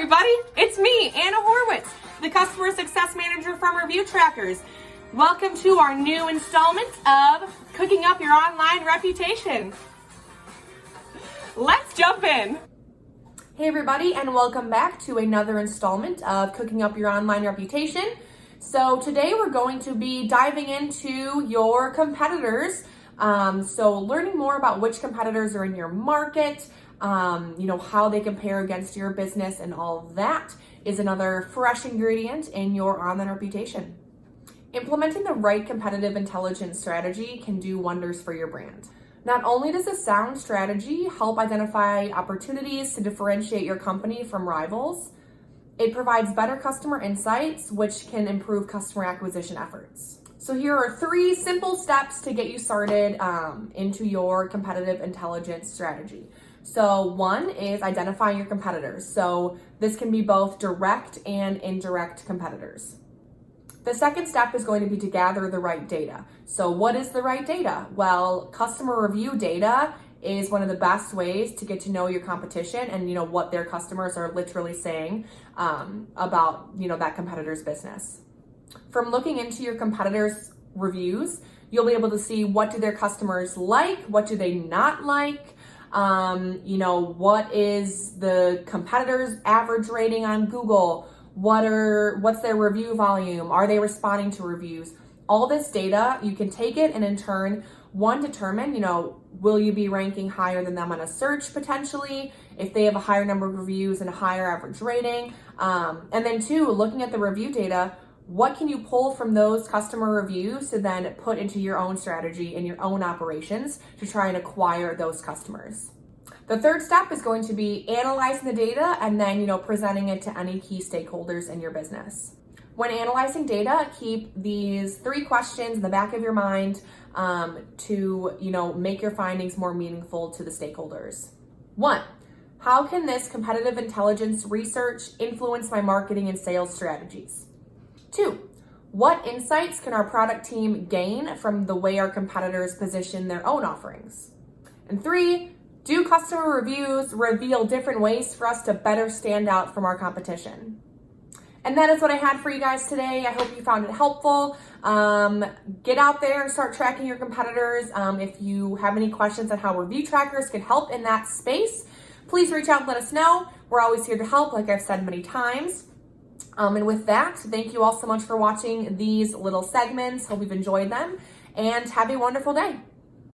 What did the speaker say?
everybody, it's me, Anna Horwitz, the Customer Success Manager from ReviewTrackers. Welcome to our new installment of Cooking Up Your Online Reputation. Let's jump in. Hey everybody, and welcome back to another installment of Cooking Up Your Online Reputation. So today we're going to be diving into your competitors. So learning more about which competitors are in your market, how they compare against your business, and all of that is another fresh ingredient in your online reputation. Implementing the right competitive intelligence strategy can do wonders for your brand. Not only does a sound strategy help identify opportunities to differentiate your company from rivals, it provides better customer insights, which can improve customer acquisition efforts. So here are 3 simple steps to get you started into your competitive intelligence strategy. So 1 is identifying your competitors. So this can be both direct and indirect competitors. The second step is going to be to gather the right data. So what is the right data? Well, customer review data is one of the best ways to get to know your competition and what their customers are literally saying about that competitor's business. From looking into your competitors' reviews, you'll be able to see what do their customers like, what do they not like, what is the competitor's average rating on Google, what's their review volume, are they responding to reviews? All this data, you can take it and in turn, 1, determine, will you be ranking higher than them on a search potentially, if they have a higher number of reviews and a higher average rating. And then 2, looking at the review data, what can you pull from those customer reviews to then put into your own strategy and your own operations to try and acquire those customers? The third step is going to be analyzing the data and then, presenting it to any key stakeholders in your business. When analyzing data, keep these 3 questions in the back of your mind to, make your findings more meaningful to the stakeholders. 1, how can this competitive intelligence research influence my marketing and sales strategies? 2, what insights can our product team gain from the way our competitors position their own offerings? And 3, do customer reviews reveal different ways for us to better stand out from our competition? And that is what I had for you guys today. I hope you found it helpful. Get out there and start tracking your competitors. If you have any questions on how ReviewTrackers can help in that space, please reach out and let us know. We're always here to help, like I've said many times. And with that, thank you all so much for watching these little segments. Hope you've enjoyed them and have a wonderful day.